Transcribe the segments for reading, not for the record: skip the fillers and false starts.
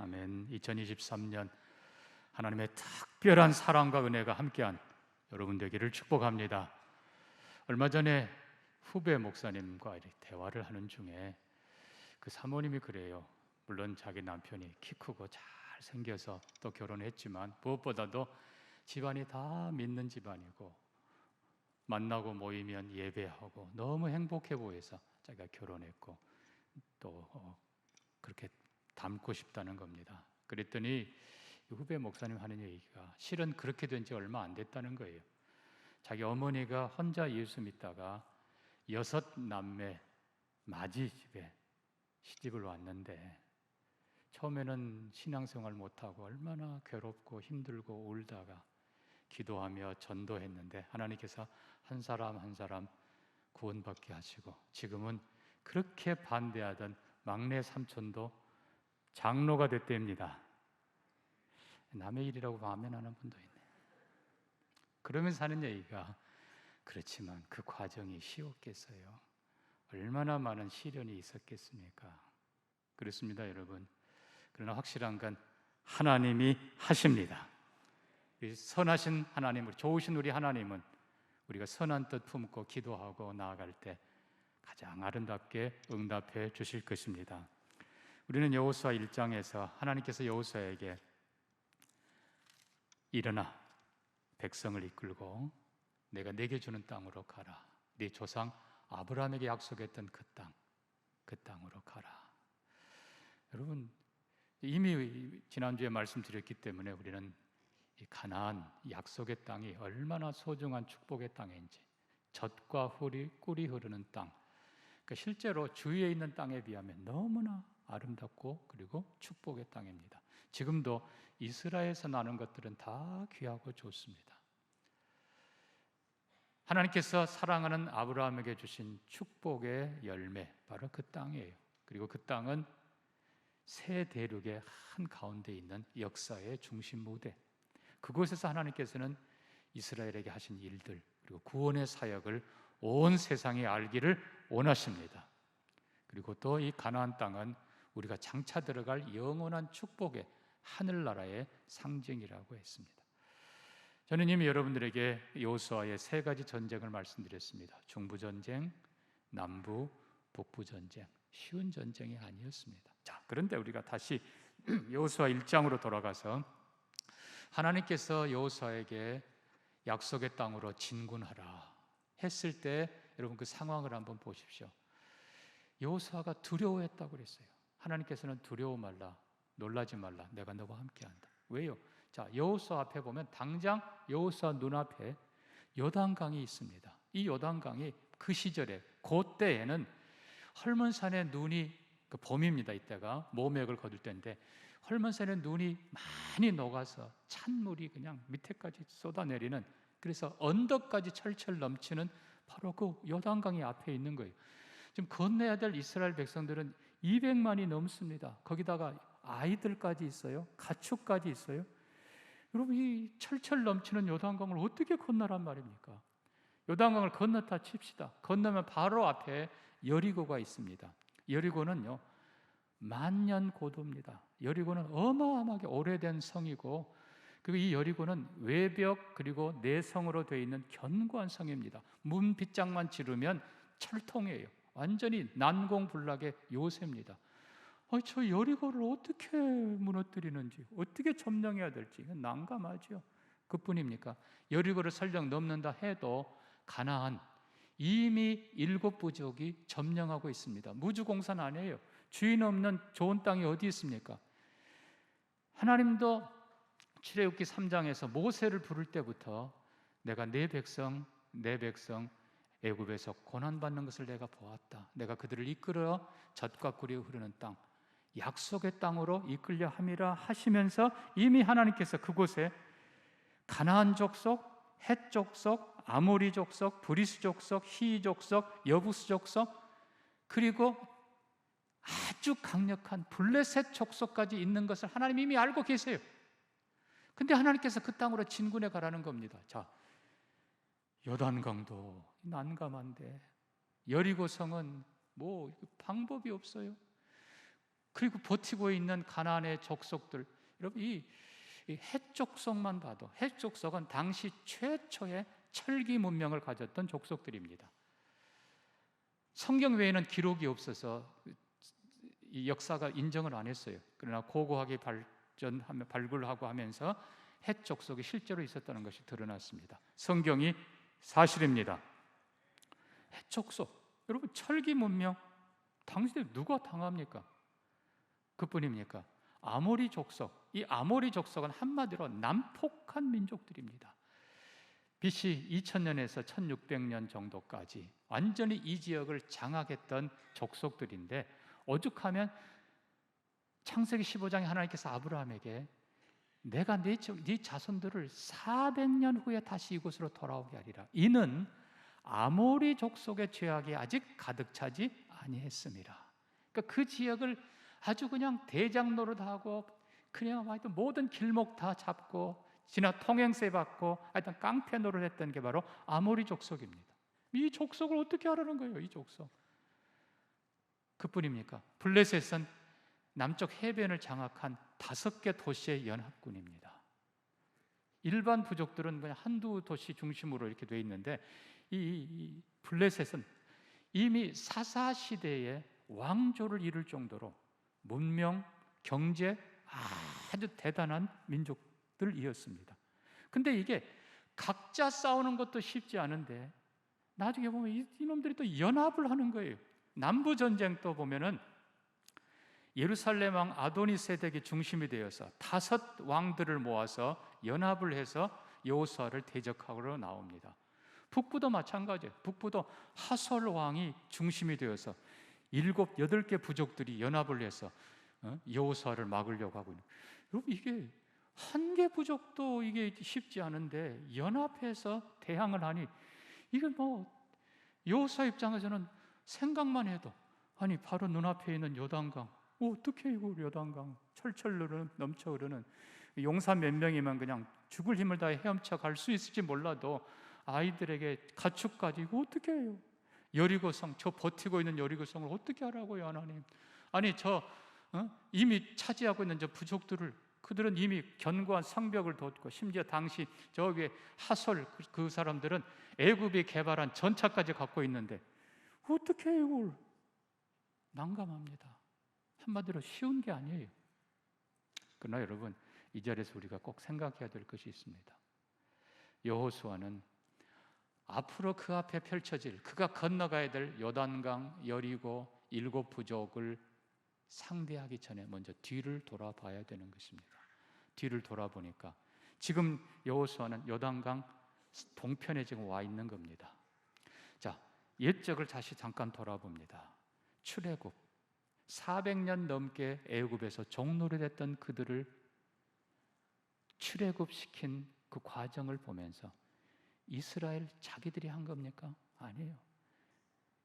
아멘. 2023년 하나님의 특별한 사랑과 은혜가 함께한 여러분 되기를 축복합니다. 얼마 전에 후배 목사님과 대화를 하는 중에 그 사모님이 그래요. 물론 자기 남편이 키 크고 잘 생겨서 또 결혼했지만 무엇보다도 집안이 다 믿는 집안이고 만나고 모이면 예배하고 너무 행복해 보여서 자기가 결혼했고 또 그렇게 닮고 싶다는 겁니다. 그랬더니 후배 목사님 하는 얘기가 실은 그렇게 된 지 얼마 안 됐다는 거예요. 자기 어머니가 혼자 예수 믿다가 6남매 맞이 집에 시집을 왔는데 처음에는 신앙생활 못하고 얼마나 괴롭고 힘들고 울다가 기도하며 전도했는데 하나님께서 한 사람 한 사람 구원받게 하시고 지금은 그렇게 반대하던 막내 삼촌도 장로가 됐답니다. 남의 일이라고 아멘하는 분도 있네. 그러면서 하는 얘기가 그렇지만 그 과정이 쉬웠겠어요? 얼마나 많은 시련이 있었겠습니까? 그렇습니다, 여러분. 그러나 확실한 건 하나님이 하십니다. 선하신 하나님, 좋으신 우리 하나님은 우리가 선한 뜻 품고 기도하고 나아갈 때 가장 아름답게 응답해 주실 것입니다. 우리는 여호수아 1장에서 하나님께서 여호수아에게 일어나 백성을 이끌고 내가 내게 주는 땅으로 가라. 네 조상 아브라함에게 약속했던 그 땅으로 가라. 여러분, 이미 지난주에 말씀드렸기 때문에 우리는 이 가나안 약속의 땅이 얼마나 소중한 축복의 땅인지, 젖과 꿀이 흐르는 땅, 그러니까 실제로 주위에 있는 땅에 비하면 너무나 아름답고 그리고 축복의 땅입니다. 지금도 이스라엘에서 나는 것들은 다 귀하고 좋습니다. 하나님께서 사랑하는 아브라함에게 주신 축복의 열매, 바로 그 땅이에요. 그리고 그 땅은 세 대륙의 한가운데 있는 역사의 중심 무대, 그곳에서 하나님께서는 이스라엘에게 하신 일들 그리고 구원의 사역을 온 세상이 알기를 원하십니다. 그리고 또 이 가나안 땅은 우리가 장차 들어갈 영원한 축복의 하늘나라의 상징이라고 했습니다. 저는 이미 여러분들에게 여호수아의 3가지 전쟁을 말씀드렸습니다. 중부전쟁, 남부, 북부전쟁. 쉬운 전쟁이 아니었습니다. 자, 그런데 우리가 다시 여호수아 1장으로 돌아가서 하나님께서 여호수아에게 약속의 땅으로 진군하라 했을 때 여러분 그 상황을 한번 보십시오. 여호수아가 두려워했다고 그랬어요. 하나님께서는 두려워 말라, 놀라지 말라, 내가 너와 함께한다. 왜요? 자, 여호수아 앞에 보면 당장 여호수아 눈앞에 요단강이 있습니다. 이 요단강이 그 시절에 그때에는 헐몬산의 눈이 봄입니다. 이때가 모맥을 거둘 때인데 헐몬산의 눈이 많이 녹아서 찬물이 그냥 밑에까지 쏟아내리는, 그래서 언덕까지 철철 넘치는 바로 그 요단강이 앞에 있는 거예요. 지금 건너야 될 이스라엘 백성들은 200만이 넘습니다. 거기다가 아이들까지 있어요. 가축까지 있어요. 여러분, 이 철철 넘치는 요단강을 어떻게 건너란 말입니까? 요단강을 건넜다 칩시다. 건너면 바로 앞에 여리고가 있습니다. 여리고는요, 만년 고도입니다. 여리고는 어마어마하게 오래된 성이고, 그리고 이 여리고는 외벽 그리고 내성으로 되어 있는 견고한 성입니다. 문 빗장만 지르면 철통이에요. 완전히 난공불락의 요새입니다. 저 여리고를 어떻게 무너뜨리는지, 어떻게 점령해야 될지 난감하죠. 그뿐입니까? 여리고를 설령 넘는다 해도 가나안 이미 7부족이 점령하고 있습니다. 무주공산 아니에요. 주인 없는 좋은 땅이 어디 있습니까? 하나님도 출애굽기 3장에서 모세를 부를 때부터 내가 내 백성 애굽에서 고난받는 것을 내가 보았다. 내가 그들을 이끌어 젖과 꿀이 흐르는 땅, 약속의 땅으로 이끌려 함이라 하시면서 이미 하나님께서 그곳에 가나안 족속, 헷 족속, 아모리 족속, 브리스 족속, 히위 족속, 여부스 족속, 그리고 아주 강력한 블레셋 족속까지 있는 것을 하나님 이미 알고 계세요. 근데 하나님께서 그 땅으로 진군해 가라는 겁니다. 자, 요단강도 난감한데 여리고성은 뭐 방법이 없어요. 그리고 버티고 있는 가나안의 족속들, 여러분 이 헷족속만 봐도, 헷족속은 당시 최초의 철기 문명을 가졌던 족속들입니다. 성경 외에는 기록이 없어서 이 역사가 인정을 안 했어요. 그러나 고고하게 발굴하고 하면서 헷족속이 실제로 있었다는 것이 드러났습니다. 성경이 사실입니다. 헷족속, 여러분 철기 문명 당시에 누가 당합니까? 그뿐입니까? 아모리 족속, 이 아모리 족속은 한마디로 난폭한 민족들입니다. BC 2000년에서 1600년 정도까지 완전히 이 지역을 장악했던 족속들인데, 오죽하면 창세기 15장에 하나님께서 아브라함에게 내가 네 자손들을 400년 후에 다시 이곳으로 돌아오게 하리라, 이는 아모리 족속의 죄악이 아직 가득 차지 아니했습니다. 그러니까 그 지역을 아주 그냥 대장 노릇하고 그냥 하여튼 모든 길목 다 잡고 지나 통행세 받고 하여튼 깡패 노릇했던 게 바로 아모리 족속입니다. 이 족속을 어떻게 하라는 거예요? 이 족속. 그뿐입니까? 블레셋은 남쪽 해변을 장악한 5개 도시의 연합군입니다. 일반 부족들은 그냥 한두 도시 중심으로 이렇게 돼 있는데, 이 블레셋은 이미 사사 시대에 왕조를 이룰 정도로 문명, 경제 아주 대단한 민족들이었습니다. 근데 이게 각자 싸우는 것도 쉽지 않은데 나중에 보면 이놈들이 또 연합을 하는 거예요. 남부 전쟁도 보면은 예루살렘 왕 아도니세덱이 중심이 되어서 5 왕들을 모아서 연합을 해서 여호수아를 대적하러 나옵니다. 북부도 마찬가지예요. 북부도 하솔 왕이 중심이 되어서 7, 8개 부족들이 연합을 해서 여호수아를 막으려고 하고 있는. 여러분 이게 한 개 부족도 이게 쉽지 않은데 연합해서 대항을 하니, 이게 뭐 여호수아 입장에서는 생각만 해도, 아니 바로 눈앞에 있는 요단강, 어떻게 이거 요단강 철철 넘쳐 흐르는, 용사 몇 명이면 그냥 죽을 힘을 다해 헤엄쳐 갈 수 있을지 몰라도 아이들에게 가축까지 이거 어떻게 해요? 여리고성, 저 버티고 있는 여리고성을 어떻게 하라고요, 하나님? 아니 이미 차지하고 있는 저 부족들을, 그들은 이미 견고한 성벽을 뒀고, 심지어 당시 저기 하솔 그 사람들은 애굽이 개발한 전차까지 갖고 있는데 어떻게 해요, 이걸? 난감합니다. 한마디로 쉬운 게 아니에요. 그러나 여러분, 이 자리에서 우리가 꼭 생각해야 될 것이 있습니다. 여호수아는 앞으로 그 앞에 펼쳐질, 그가 건너가야 될 요단강, 여리고 7 부족을 상대하기 전에 먼저 뒤를 돌아봐야 되는 것입니다. 뒤를 돌아보니까 지금 여호수아는 요단강 동편에 지금 와 있는 겁니다. 자, 옛적을 다시 잠깐 돌아봅니다. 출애굽 400년 넘게 애굽에서 종노릇했던 그들을 출애굽시킨 그 과정을 보면서 이스라엘 자기들이 한 겁니까? 아니에요.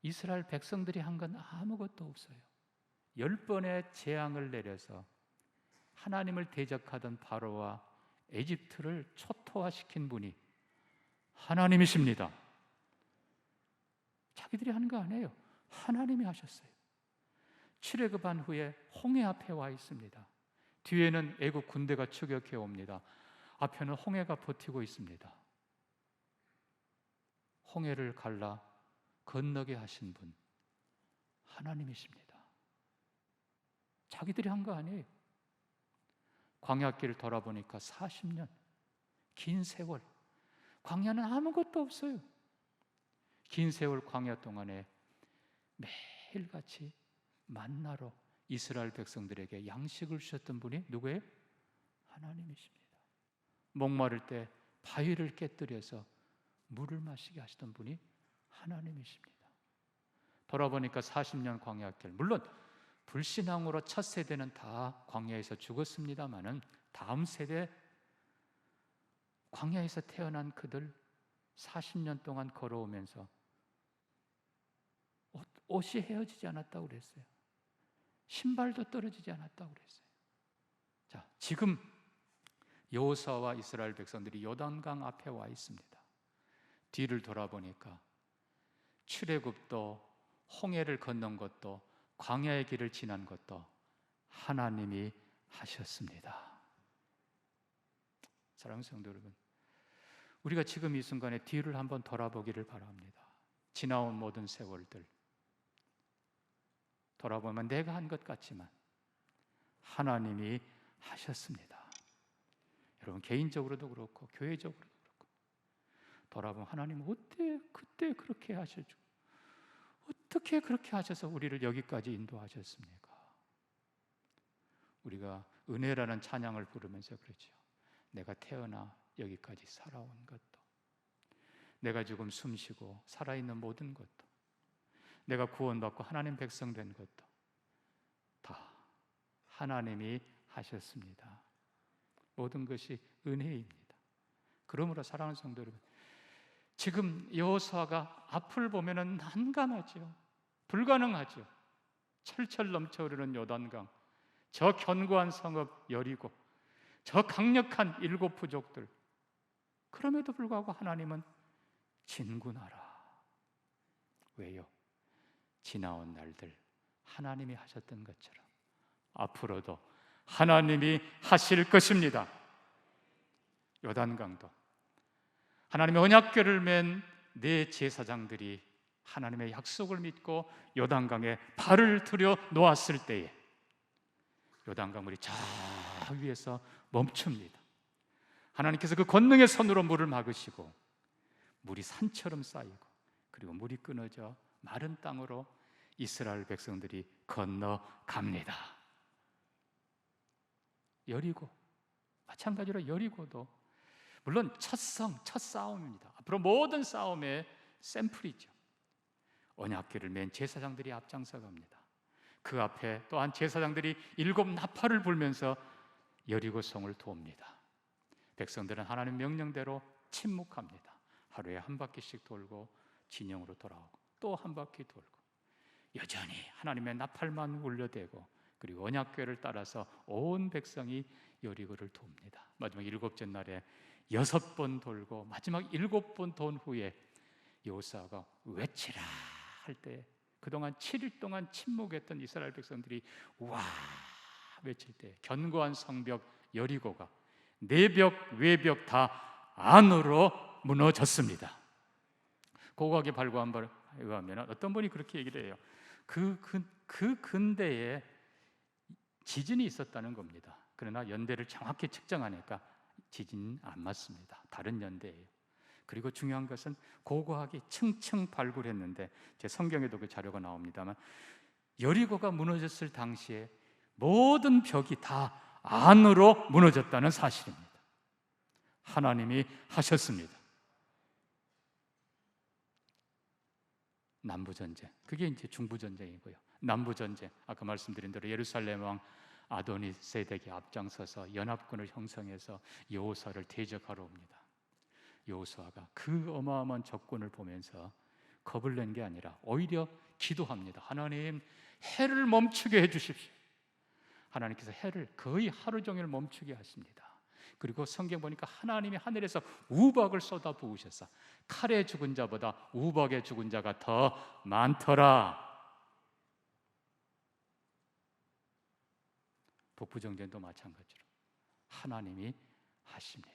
이스라엘 백성들이 한 건 아무것도 없어요. 10번의 재앙을 내려서 하나님을 대적하던 바로와 에집트를 초토화시킨 분이 하나님이십니다. 자기들이 하는 거 아니에요. 하나님이 하셨어요. 출애굽한 후에 홍해 앞에 와 있습니다. 뒤에는 애굽 군대가 추격해 옵니다. 앞에는 홍해가 버티고 있습니다. 홍해를 갈라 건너게 하신 분 하나님이십니다. 자기들이 한 거 아니에요. 광야길을 돌아보니까 40년, 긴 세월, 광야는 아무것도 없어요. 긴 세월 광야 동안에 매일같이 만나로 이스라엘 백성들에게 양식을 주셨던 분이 누구예요? 하나님이십니다. 목마를 때 바위를 깨뜨려서 물을 마시게 하시던 분이 하나님이십니다. 돌아보니까 40년 광야길, 물론 불신앙으로 첫 세대는 다 광야에서 죽었습니다마는 다음 세대 광야에서 태어난 그들 40년 동안 걸어오면서 옷이 헤어지지 않았다고 그랬어요. 신발도 떨어지지 않았다고 그랬어요. 자, 지금 여호수아와 이스라엘 백성들이 요단강 앞에 와 있습니다. 뒤를 돌아보니까 출애굽도 홍해를 건넌 것도 광야의 길을 지난 것도 하나님이 하셨습니다. 사랑하는 성도 여러분, 우리가 지금 이 순간에 뒤를 한번 돌아보기를 바랍니다. 지나온 모든 세월들 돌아보면 내가 한 것 같지만 하나님이 하셨습니다. 여러분, 개인적으로도 그렇고 교회적으로도 그렇고 돌아보면 하나님은 어떻게 그때 그렇게 하셔주고 어떻게 그렇게 하셔서 우리를 여기까지 인도하셨습니까? 우리가 은혜라는 찬양을 부르면서 그러죠. 내가 태어나 여기까지 살아온 것도, 내가 지금 숨쉬고 살아있는 모든 것도, 내가 구원받고 하나님 백성 된 것도 다 하나님이 하셨습니다. 모든 것이 은혜입니다. 그러므로 사랑하는 성도 여러분, 지금 여호수아가 앞을 보면은 난감하죠. 불가능하죠. 철철 넘쳐 흐르는 요단강, 저 견고한 성읍 여리고, 저 강력한 7 부족들. 그럼에도 불구하고 하나님은 진군하라. 왜요? 지나온 날들 하나님이 하셨던 것처럼 앞으로도 하나님이 하실 것입니다. 요단강도 하나님의 언약궤를 맨 네 제사장들이 하나님의 약속을 믿고 요단강에 발을 들여 놓았을 때에 요단강물이 저 위에서 멈춥니다. 하나님께서 그 권능의 손으로 물을 막으시고 물이 산처럼 쌓이고 그리고 물이 끊어져 마른 땅으로 이스라엘 백성들이 건너갑니다. 여리고 마찬가지로 여리고도 물론 첫 싸움입니다. 앞으로 모든 싸움의 샘플이죠. 언약궤를 맨 제사장들이 앞장서 갑니다. 그 앞에 또한 제사장들이 7 나팔을 불면서 여리고성을 돕니다. 백성들은 하나님 명령대로 침묵합니다. 하루에 한 바퀴씩 돌고 진영으로 돌아오고 또 한 바퀴 돌고 여전히 하나님의 나팔만 울려대고 그리고 언약궤를 따라서 온 백성이 여리고를 돕니다. 마지막 7째 날에 6번 돌고 마지막 7번 돈 후에 여호수아가 외치라 할 때 그동안 7일 동안 침묵했던 이스라엘 백성들이 와 외칠 때 견고한 성벽 여리고가 내벽 외벽 다 안으로 무너졌습니다. 고고하게 발굴한 바에 의하면 어떤 분이 그렇게 얘기를 해요. 그 근대에 지진이 있었다는 겁니다. 그러나 연대를 정확히 측정하니까 지진 안 맞습니다. 다른 연대예요. 그리고 중요한 것은 고고하게 층층 발굴했는데 제 성경에도 그 자료가 나옵니다만 여리고가 무너졌을 당시에 모든 벽이 다 안으로 무너졌다는 사실입니다. 하나님이 하셨습니다. 남부전쟁, 그게 이제 중부전쟁이고요. 남부전쟁, 아까 말씀드린 대로 예루살렘 왕 아도니세덱이 앞장서서 연합군을 형성해서 여호수아를 대적하러 옵니다. 여호수아가 그 어마어마한 적군을 보면서 겁을 낸 게 아니라 오히려 기도합니다. 하나님, 해를 멈추게 해주십시오. 하나님께서 해를 거의 하루 종일 멈추게 하십니다. 그리고 성경 보니까 하나님이 하늘에서 우박을 쏟아 부으셔서 칼에 죽은 자보다 우박에 죽은 자가 더 많더라. 북부정전도 마찬가지로 하나님이 하십니다.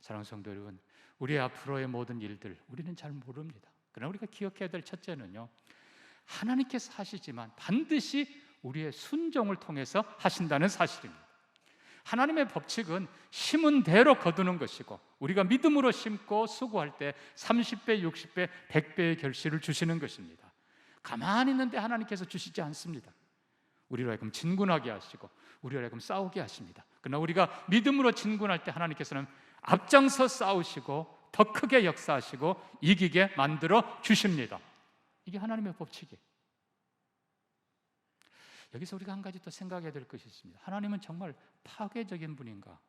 사랑하는 성도 여러분, 우리 앞으로의 모든 일들 우리는 잘 모릅니다. 그러나 우리가 기억해야 될 첫째는요, 하나님께서 하시지만 반드시 우리의 순종을 통해서 하신다는 사실입니다. 하나님의 법칙은 심은 대로 거두는 것이고 우리가 믿음으로 심고 수고할 때 30배, 60배, 100배의 결실을 주시는 것입니다. 가만히 있는데 하나님께서 주시지 않습니다. 우리로 하여금 진군하게 하시고 우리로 하여금 싸우게 하십니다. 그러나 우리가 믿음으로 진군할 때 하나님께서는 앞장서 싸우시고 더 크게 역사하시고 이기게 만들어 주십니다. 이게 하나님의 법칙이에요. 여기서 우리가 한 가지 또 생각해야 될 것이 있습니다. 하나님은 정말 파괴적인 분인가?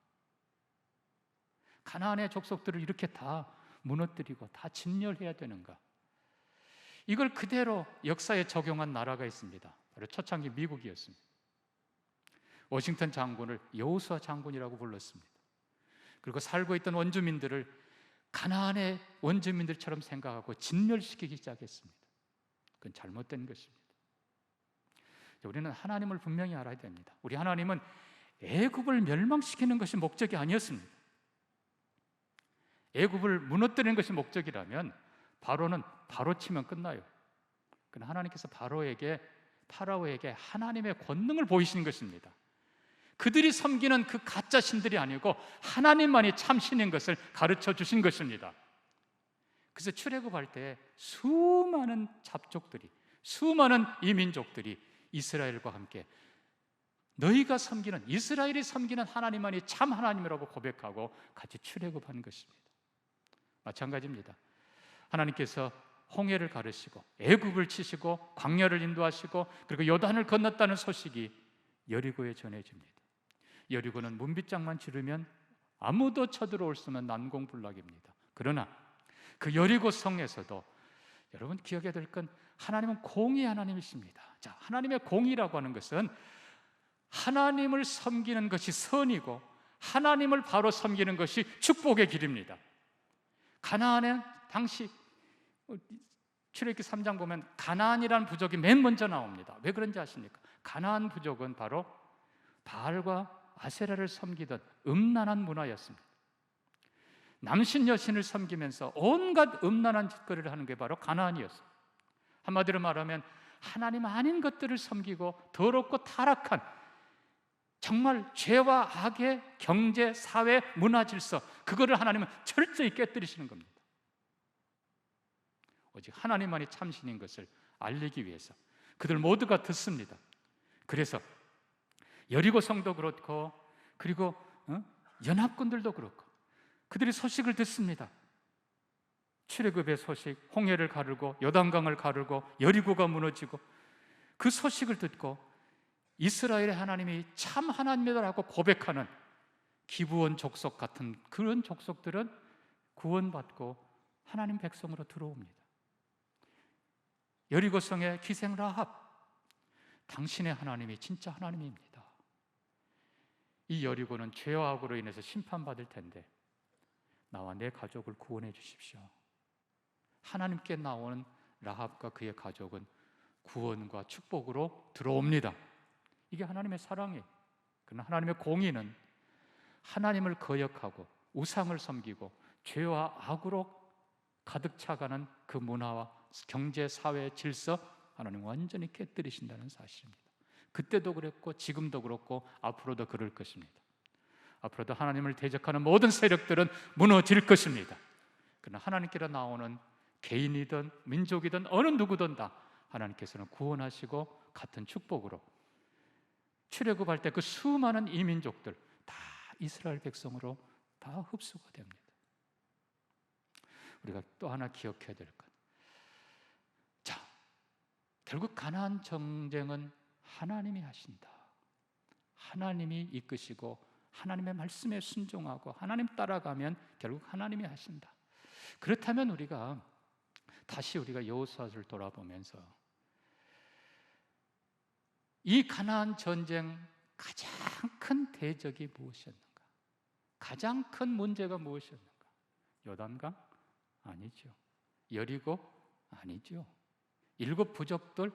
가나안의 족속들을 이렇게 다 무너뜨리고 다 진멸해야 되는가? 이걸 그대로 역사에 적용한 나라가 있습니다. 바로 초창기 미국이었습니다. 워싱턴 장군을 여호수아 장군이라고 불렀습니다. 그리고 살고 있던 원주민들을 가나안의 원주민들처럼 생각하고 진멸시키기 시작했습니다. 그건 잘못된 것입니다. 우리는 하나님을 분명히 알아야 됩니다. 우리 하나님은 애굽을 멸망시키는 것이 목적이 아니었습니다. 애굽을 무너뜨리는 것이 목적이라면 바로는 바로 치면 끝나요. 그러나 하나님께서 파라오에게 하나님의 권능을 보이시는 것입니다. 그들이 섬기는 그 가짜 신들이 아니고 하나님만이 참신인 것을 가르쳐 주신 것입니다. 그래서 출애굽할 때 수많은 잡족들이, 수많은 이민족들이 이스라엘과 함께 너희가 섬기는, 이스라엘이 섬기는 하나님만이 참 하나님이라고 고백하고 같이 출애굽한 것입니다. 마찬가지입니다. 하나님께서 홍해를 가르시고 애굽을 치시고 광야를 인도하시고 그리고 요단을 건넜다는 소식이 여리고에 전해집니다. 여리고는 문빗장만 지르면 아무도 쳐들어올 수 없는 난공불락입니다. 그러나 그 여리고 성에서도 여러분 기억해야 될 건 하나님은 공의 하나님이십니다. 자, 하나님의 공의라고 하는 것은 하나님을 섬기는 것이 선이고 하나님을 바로 섬기는 것이 축복의 길입니다. 가나안에 당시 출애굽기 3장 보면 가나안이라는 부족이 맨 먼저 나옵니다. 왜 그런지 아십니까? 가나안 부족은 바로 바알과 아세라를 섬기던 음란한 문화였습니다. 남신 여신을 섬기면서 온갖 음란한 짓거리를 하는 게 바로 가나안이었어요. 한마디로 말하면 하나님 아닌 것들을 섬기고 더럽고 타락한 정말 죄와 악의 경제, 사회, 문화 질서, 그거를 하나님은 철저히 깨뜨리시는 겁니다. 오직 하나님만이 참신인 것을 알리기 위해서 그들 모두가 듣습니다. 그래서 여리고 성도 그렇고 그리고 연합군들도 그렇고 그들이 소식을 듣습니다. 출애굽의 소식, 홍해를 가르고 요단강을 가르고 여리고가 무너지고 그 소식을 듣고 이스라엘의 하나님이 참 하나님이라고 고백하는 기브온 족속 같은 그런 족속들은 구원받고 하나님 백성으로 들어옵니다. 여리고성의 기생 라합, 당신의 하나님이 진짜 하나님입니다. 이 여리고는 죄와 악으로 인해서 심판받을 텐데 나와 내 가족을 구원해 주십시오. 하나님께 나오는 라합과 그의 가족은 구원과 축복으로 들어옵니다. 이게 하나님의 사랑이에요. 그러나 하나님의 공의는 하나님을 거역하고 우상을 섬기고 죄와 악으로 가득 차가는 그 문화와 경제, 사회, 질서 하나님 완전히 깨뜨리신다는 사실입니다. 그때도 그랬고 지금도 그렇고 앞으로도 그럴 것입니다. 앞으로도 하나님을 대적하는 모든 세력들은 무너질 것입니다. 그러나 하나님께로 나오는 개인이든 민족이든 어느 누구든 다 하나님께서는 구원하시고 같은 축복으로 출애굽할 때 그 수많은 이민족들 다 이스라엘 백성으로 다 흡수가 됩니다. 우리가 또 하나 기억해야 될 것. 자, 결국 가나안 전쟁은 하나님이 하신다. 하나님이 이끄시고 하나님의 말씀에 순종하고 하나님 따라가면 결국 하나님이 하신다. 그렇다면 우리가 여호수아를 돌아보면서 이 가나안 전쟁 가장 큰 대적이 무엇이었는가? 가장 큰 문제가 무엇이었는가? 요단강? 아니죠. 여리고? 아니죠. 7 부족들